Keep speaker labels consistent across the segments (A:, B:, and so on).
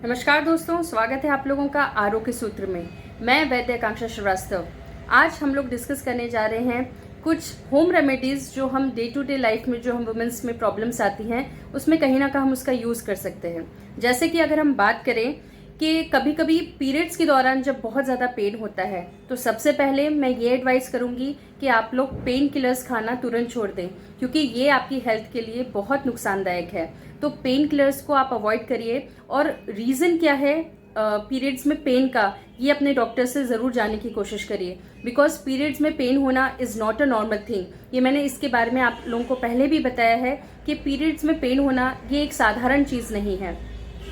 A: नमस्कार दोस्तों, स्वागत है आप लोगों का आरोग्य सूत्र में। मैं वैद्य आकांक्षा श्रीवास्तव। आज हम लोग डिस्कस करने जा रहे हैं कुछ होम रेमेडीज़ जो हम डे टू डे लाइफ में जो हम वुमेंस में प्रॉब्लम्स आती हैं उसमें कहीं ना कहीं हम उसका यूज़ कर सकते हैं। जैसे कि अगर हम बात करें कि कभी कभी पीरियड्स के दौरान जब बहुत ज़्यादा पेन होता है तो सबसे पहले मैं ये एडवाइस करूँगी कि आप लोग पेन किलर्स खाना तुरंत छोड़ दें, क्योंकि ये आपकी हेल्थ के लिए बहुत नुकसानदायक है। तो पेन किलर्स को आप अवॉइड करिए। और रीज़न क्या है पीरियड्स में पेन का, ये अपने डॉक्टर से ज़रूर जानने की कोशिश करिए। बिकॉज पीरियड्स में पेन होना is not a normal thing. ये मैंने इसके बारे में आप लोगों को पहले भी बताया है कि पीरियड्स में पेन होना ये एक साधारण चीज़ नहीं है,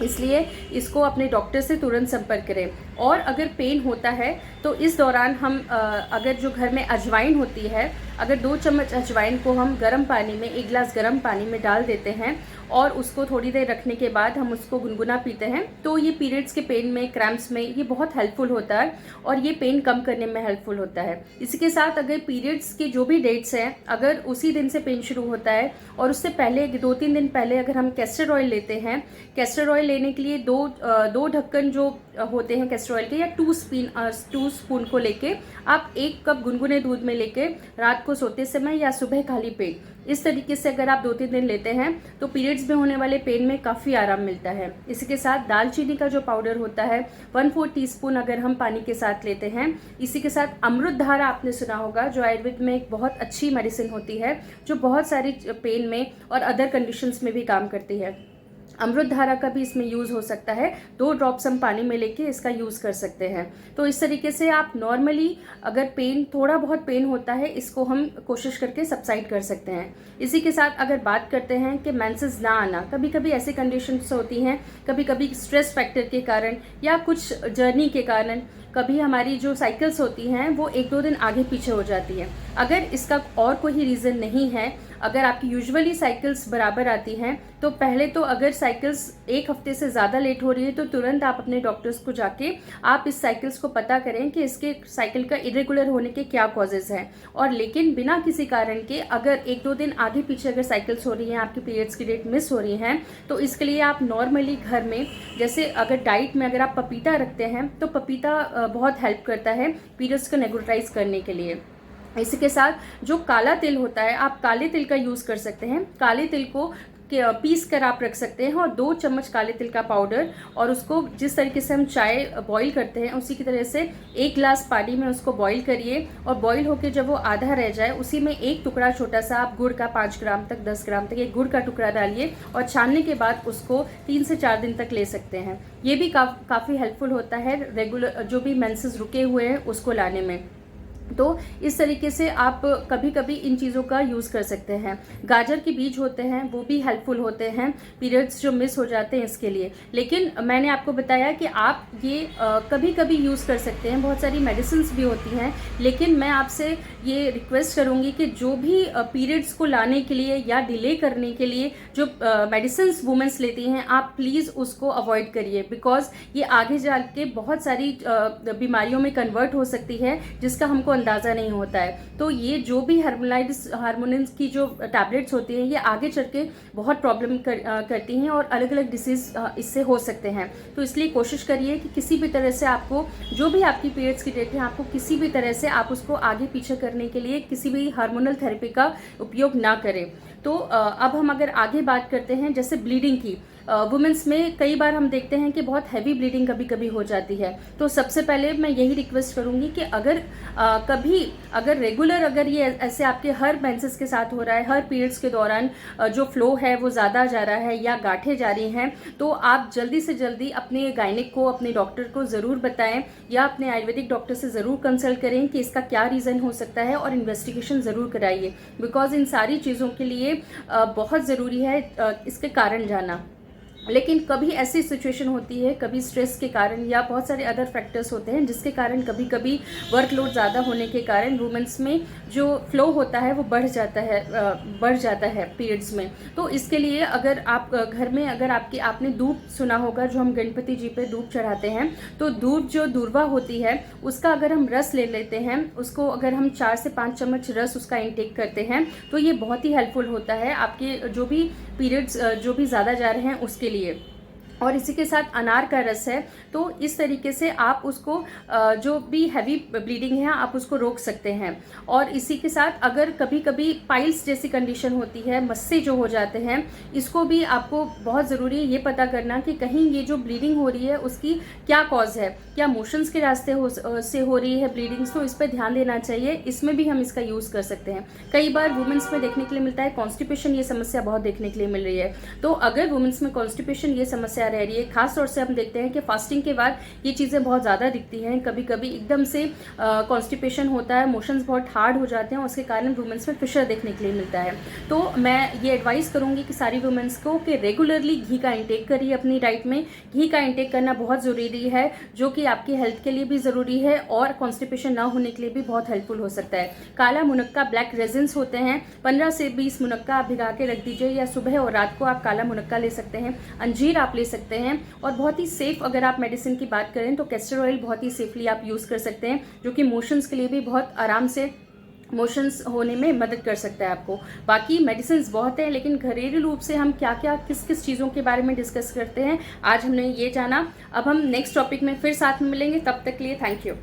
A: इसलिए इसको अपने डॉक्टर से तुरंत संपर्क करें। और अगर पेन होता है तो इस दौरान हम अगर जो घर में अजवाइन होती है, अगर 2 चम्मच अजवाइन को हम गर्म पानी में, 1 गिलास गर्म पानी में डाल देते हैं और उसको थोड़ी देर रखने के बाद हम उसको गुनगुना पीते हैं तो ये पीरियड्स के पेन में, क्रैम्प्स में ये बहुत हेल्पफुल होता है और ये पेन कम करने में हेल्पफुल होता है। इसी के साथ अगर पीरियड्स के जो भी डेट्स हैं, अगर उसी दिन से पेन शुरू होता है और उससे पहले 2-3 दिन पहले अगर हम कैस्टर ऑयल लेते हैं, कैस्टर ऑयल लेने के लिए दो ढक्कन जो होते हैं कैस्टर ऑयल के, या 2 स्पून को लेके आप 1 कप गुनगुने दूध में लेके रात को सोते समय या सुबह खाली पेट, इस तरीके से अगर आप 2-3 दिन लेते हैं तो पीरियड्स में होने वाले पेन में काफ़ी आराम मिलता है। इसी के साथ दालचीनी का जो पाउडर होता है 1/4 टीस्पून अगर हम पानी के साथ लेते हैं। इसी के साथ अमृत धारा आपने सुना होगा, जो आयुर्वेद में एक बहुत अच्छी मेडिसिन होती है जो बहुत सारी पेन में और अदर कंडीशंस में भी काम करती है। अमृत धारा का भी इसमें यूज़ हो सकता है। 2 ड्रॉप्स हम पानी में लेके इसका यूज़ कर सकते हैं। तो इस तरीके से आप नॉर्मली अगर पेन, थोड़ा बहुत पेन होता है, इसको हम कोशिश करके सबसाइड कर सकते हैं। इसी के साथ अगर बात करते हैं कि मेंसेस ना आना, कभी कभी ऐसी कंडीशंस होती हैं, कभी कभी स्ट्रेस फैक्टर के कारण या कुछ जर्नी के कारण कभी हमारी जो साइकिल्स होती हैं वो 1-2 दिन आगे पीछे हो जाती हैं। अगर इसका और कोई रीज़न नहीं है, अगर आपकी यूजुअली साइकिल्स बराबर आती हैं, तो पहले तो अगर साइकिल्स 1 हफ्ते से ज़्यादा लेट हो रही है तो तुरंत आप अपने डॉक्टर्स को जाके आप इस साइकिल्स को पता करें कि इसके साइकिल का इरेगुलर होने के क्या कॉजेज़ हैं। और लेकिन बिना किसी कारण के अगर 1-2 दिन आगे पीछे अगर साइकिल्स हो रही हैं, आपकी पीरियड्स की डेट मिस हो रही हैं, तो इसके लिए आप नॉर्मली घर में, जैसे अगर डाइट में अगर आप पपीता रखते हैं तो पपीता बहुत हेल्प करता है पीरियड्स को रेगुलराइज करने के लिए। इसी के साथ जो काला तिल होता है, आप काले तिल का यूज़ कर सकते हैं। काले तिल को पीस कर आप रख सकते हैं और 2 चम्मच काले तिल का पाउडर, और उसको जिस तरीके से हम चाय बॉईल करते हैं उसी की तरह से 1 गिलास पानी में उसको बॉईल करिए। और बॉईल होकर जब वो आधा रह जाए उसी में 1 टुकड़ा छोटा सा आप गुड़ का 5 ग्राम तक, 10 ग्राम तक एक गुड़ का टुकड़ा डालिए और छानने के बाद उसको 3 से 4 दिन तक ले सकते हैं। ये भी काफ़ी हेल्पफुल होता है रेगुलर जो भी मेंसेस रुके हुए हैं उसको लाने में। तो इस तरीके से आप कभी कभी इन चीज़ों का यूज़ कर सकते हैं। गाजर के बीज होते हैं वो भी हेल्पफुल होते हैं पीरियड्स जो मिस हो जाते हैं इसके लिए। लेकिन मैंने आपको बताया कि आप ये कभी कभी यूज़ कर सकते हैं। बहुत सारी मेडिसिन्स भी होती हैं, लेकिन मैं आपसे ये रिक्वेस्ट करूँगी कि जो भी पीरियड्स को लाने के लिए या डिले करने के लिए जो मेडिसिन्स वुमेंस लेती हैं, आप प्लीज़ उसको अवॉइड करिए। बिकॉज ये आगे जाके बहुत सारी बीमारियों में कन्वर्ट हो सकती है जिसका हमको अंदाज़ा नहीं होता है। तो ये जो भी हार्मोन्स की जो टैबलेट्स होती हैं ये आगे चल के बहुत प्रॉब्लम करती हैं और अलग अलग डिसीज़ इससे हो सकते हैं। तो इसलिए कोशिश करिए कि किसी भी तरह से आपको, जो भी आपकी पीरियड्स की डेट है, आपको किसी भी तरह से आप उसको आगे पीछे करने के लिए किसी भी हार्मोनल थेरेपी का उपयोग ना करें। तो अब हम अगर आगे बात करते हैं जैसे ब्लीडिंग की, वुमेंस में कई बार हम देखते हैं कि बहुत हैवी ब्लीडिंग कभी कभी हो जाती है। तो सबसे पहले मैं यही रिक्वेस्ट करूंगी कि अगर कभी अगर रेगुलर अगर ये ऐसे आपके हर मेंसेस के साथ हो रहा है, हर पीरियड्स के दौरान जो फ्लो है वो ज़्यादा जा रहा है या गांठें जा रही हैं, तो आप जल्दी से जल्दी अपने गायनिक को, अपने डॉक्टर को ज़रूर बताएं या अपने आयुर्वेदिक डॉक्टर से ज़रूर कंसल्ट करें कि इसका क्या रीज़न हो सकता है और इन्वेस्टिगेशन ज़रूर कराइए। बिकॉज इन सारी चीज़ों के लिए बहुत ज़रूरी है इसके कारण जाना। लेकिन कभी ऐसी सिचुएशन होती है, कभी स्ट्रेस के कारण या बहुत सारे अदर फैक्टर्स होते हैं जिसके कारण कभी कभी वर्कलोड ज़्यादा होने के कारण वुमेंस में जो फ्लो होता है वो बढ़ जाता है पीरियड्स में। तो इसके लिए अगर आप घर में, अगर आपने दूब सुना होगा, जो हम गणपति जी पे दूब चढ़ाते हैं, तो दूब जो दूर्वा होती है उसका अगर हम रस ले लेते हैं, उसको अगर हम 4 से 5 चम्मच रस उसका इंटेक करते हैं तो ये बहुत ही हेल्पफुल होता है आपके जो भी पीरियड्स जो भी ज़्यादा जा रहे हैं उसके लिए। और इसी के साथ अनार का रस है। तो इस तरीके से आप उसको जो भी हैवी ब्लीडिंग है आप उसको रोक सकते हैं। और इसी के साथ अगर कभी कभी पाइल्स जैसी कंडीशन होती है, मस्से जो हो जाते हैं, इसको भी आपको बहुत ज़रूरी है ये पता करना कि कहीं ये जो ब्लीडिंग हो रही है उसकी क्या कॉज है, क्या मोशंस के रास्ते से हो रही है ब्लीडिंग्स, तो इस पर ध्यान देना चाहिए। इसमें भी हम इसका यूज़ कर सकते हैं। कई बार वुमेंस में देखने के लिए मिलता है कॉन्स्टिपेशन, ये समस्या बहुत देखने के लिए मिल रही है। तो अगर वुमेंस में कॉन्स्टिपेशन ये समस्या रह रही है, खास तौर से हम देखते हैं कि फास्टिंग के बाद ये चीज़ें बहुत ज़्यादा दिखती हैं। कभी कभी एकदम से कॉन्स्टिपेशन होता है, मोशंस बहुत हार्ड हो जाते हैं, उसके कारण वुमेंस में फिशर देखने के लिए मिलता है। तो मैं ये एडवाइस करूँगी कि सारी वुमेंस को कि रेगुलरली घी का इंटेक करिए अपनी डाइट में। घी का इंटेक करना बहुत ज़रूरी है, जो कि आपकी हेल्थ के लिए भी ज़रूरी है और कॉन्स्टिपेशन ना होने के लिए भी बहुत हेल्पफुल हो सकता है। काला मुनक्का, ब्लैक रेजिन्स होते हैं, 15 से 20 मुनक्का आप भिगा के रख दीजिए, या सुबह और रात को आप काला मुनक्का ले सकते हैं। अंजीर आप ले सकते हैं। और बहुत ही सेफ अगर आप मेडिसिन की बात करें तो कैस्टर ऑयल बहुत ही सेफली आप यूज़ कर सकते हैं, जो कि मोशंस के लिए भी बहुत आराम से मोशंस होने में मदद कर सकता है आपको। बाकी मेडिसिन बहुत हैं, लेकिन घरेलू रूप से हम क्या क्या किस किस चीज़ों के बारे में डिस्कस करते हैं, आज हमने ये जाना। अब हम नेक्स्ट टॉपिक में फिर साथ में मिलेंगे, तब तक के लिए थैंक यू।